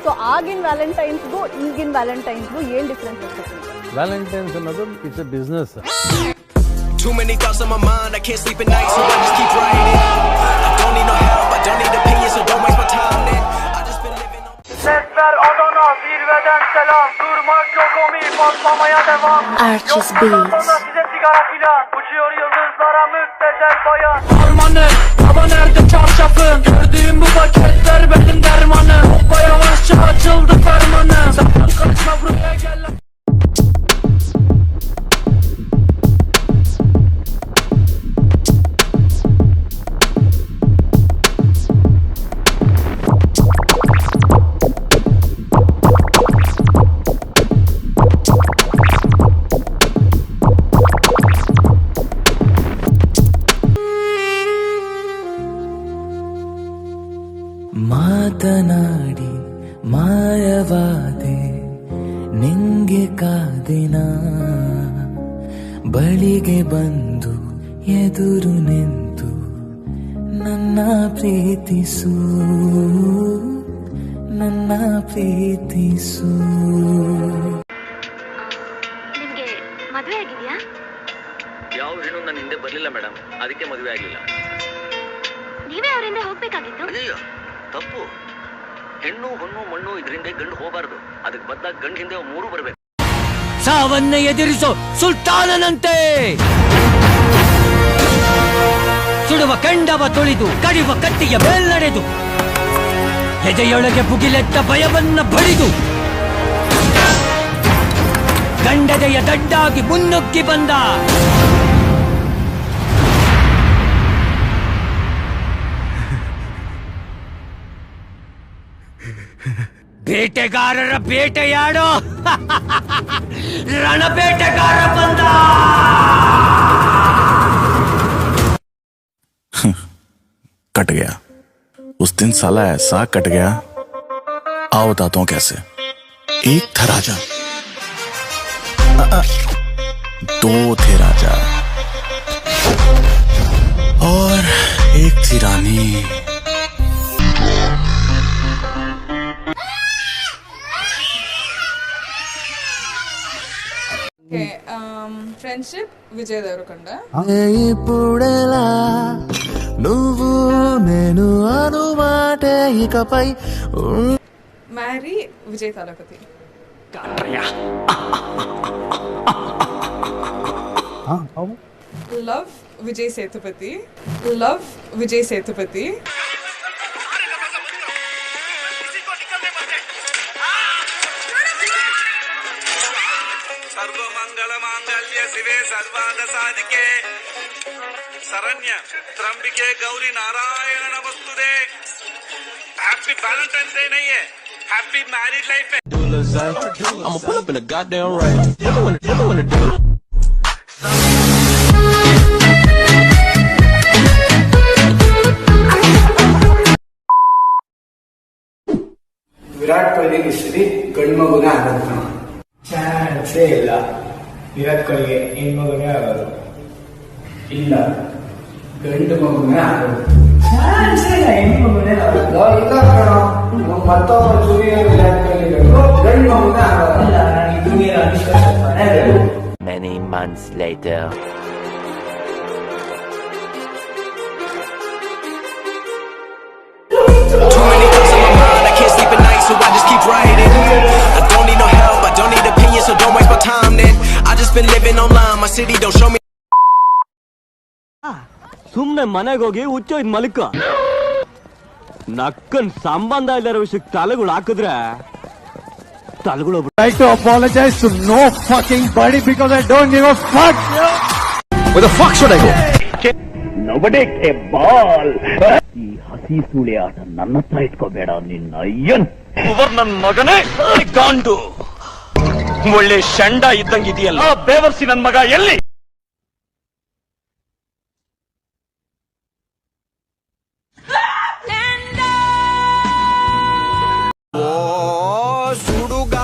So ಆಗಿನ ವ್ಯಾಲೆಂಟೈನ್ಸ್ಗೂ ಈಗಿನ ವ್ಯಾಲೆಂಟೈನ್ಸ್ಗೂ ಏನ್ ಡಿಫ್ರೆನ್ಸ್ ಇರ್ತದೆ? ವ್ಯಾಲೆಂಟೈನ್ಸ್ ಅನ್ನೋದು it's A business. Too many thoughts on my mind, I can't sleep at night, so I just keep writing. I don't need no help, I don't need opinions, so don't waste my time then. I just been living on. Sesler Adana, zirveden selam. Durmak yok omi, patlamaya devam. Archie's Beats. Yok size sigara filan. Uçuyor yıldızlara müptezel bayan. Armanı, baba nerede çarşafın? Gördüğüm bu paketler benim dermanım. Hoppa yavaşça açıldı fermanım. Sakın kaçma buraya gel. ಮಾತನಾಡಿ ಮಾಯವಾದೆ ನಿಂಗೆ ಕಾದಿನ ಬಳಿಗೆ ಬಂದು ಎದುರು ನಿಂತು ನನ್ನ ಪ್ರೀತಿಸು ನನ್ನ ಪ್ರೀತಿಸು. ನಿಮ್ಗೆ ಮದುವೆ ಆಗಿದೆಯಾ? ಯಾವ ಹೆಣ್ಣು ನನ್ನ ಹಿಂದೆ ಬರ್ಲಿಲ್ಲ ಮೇಡಮ್, ಅದಕ್ಕೆ ಮದುವೆ ಆಗಿಲ್ಲ. ನೀವೇ ಅವರಿಂದ ಹೋಗ್ಬೇಕಾಗಿತ್ತು. ಅಯ್ಯೋ ತಪ್ಪು. ಹೆಣ್ಣು ಹೊಣ್ಣು ಮಣ್ಣು ಇದರಿಂದ ಗಂಡು ಹೋಗಬಾರ್ದು, ಅದಕ್ಕೆ ಬದಲಾಗಿ ಗಂಡು ಹಿಂದೆ ಮೂರು ಬರಬೇಕು. ಸಾವನ್ನ ಎದುರಿಸೋ ಸುಲ್ತಾನನಂತೆ ಸುಡುವ ಕಂಡವ ತೊಳೆದು ಕಡಿವ ಕತ್ತಿಯ ಮೇಲ್ನಡೆದು ಎದೆಯೊಳಗೆ ಬುಗಿಲೆತ್ತ ಭಯವನ್ನ ಬಡಿದು ಗಂಡದೆಯ ದಡ್ಡಾಗಿ ಮುನ್ನುಗ್ಗಿ ಬಂದ ಬೇಟೆಗಾರರ ಬೇಟೆಯಾಡೋ ರಣಬೇಟೆಗಾರ ಬಂದ. कट गया उस दिन साला ऐसा कट गया, आओ बताता हूं कैसे. एक था राजा, दो थे राजा और एक थी रानी. ఫ్రెండ్షిప్ విజయ్ దేవరకొండ. ఇప్పుడెలా నువ్వు నేను అనుమాటే ఇకపై. Marry Vijay Thalapathy. Love Vijay Sethupathi. Love Vijay Sethupathi. सर्वमंगल मांगल्य शिवे सर्वार्थ साधिके शरण्य त्र्यंबिके गौरी नारायण नमस्तुते. हैप्पी वैलेंटाइंस डे नहीं है, हैप्पी मैरिड लाइफ है. I'm pull up in a goddamn rain. Virat ಕೊಹ್ಲಿಗೆ ಇಷ್ಟರಿ ಗಂಡು ಮಗುನೇ ಆಗೋದು ಚಾನ್ಸೇ ಇಲ್ಲ. ವಿರಾಟ್ ಕೊಹ್ಲಿಗೆ ಹೆಣ್ಮಗುನೇ ಆಗೋದು ಇಲ್ಲ, ಗಂಡು ಮಗುನೇ ಆಗೋದು ಚಾನ್ಸೇ ಇಲ್ಲ. ಹೆಣ್ಮಗುನೇ ಆಗೋದು ಇಲ್ಲ ಕಣೋ. ಮತ್ತೊಬ್ಬ ಜೂನಿಯರ್ ವಿರಾಟ್ ಕೊಹ್ಲಿ ಗಂಡು ಮಗುನೇ ಆಗೋದಿಲ್ಲ. ನಾನು ಈ ಜೂನಿಯರ್ ಅನುಷ್ಕಾ ಶರ್ಮಾನೇ ಹೇಳು. Many months later. Too many thoughts on my mind, I can't sleep at night, so I just keep writing. I don't need no help, I don't need opinions, so don't waste my time then. I just been living online, my city don't show me. ಸುಮ್ನೆ ಮನೆಗೆ ಹೋಗಿ ಹುಚ್ಚೋಯ್ದು ಮಲ್ಕ. ನಕ್ಕನ್ ಸಂಬಂಧ ಇಲ್ಲರ ವಿಷಯಕ್ಕೆ ತಲೆಗಳು ಹಾಕಿದ್ರೆ ತಲೆಗಳು. I to apologize to no fucking body because I don't give a fuck. Where the fuck should I go? Nobody a ball. ಈ ಹಸಿ ಸುಳಿ ಆಟ ನನ್ನ ಹತ್ರ ಇಟ್ಕೋಬೇಡ ನಿನ್ನ ಅಯ್ಯನ್. ನನ್ ಮಗನೇ ಗಾಂಡು, ಒಳ್ಳೆ ಶಂಡ ಇದ್ದಂಗಿದೆಯಲ್ಲ ಬೇವರ್ಸಿ ನನ್ ಮಗ ಎಲ್ಲಿ? ಓ ಸುಡುಗ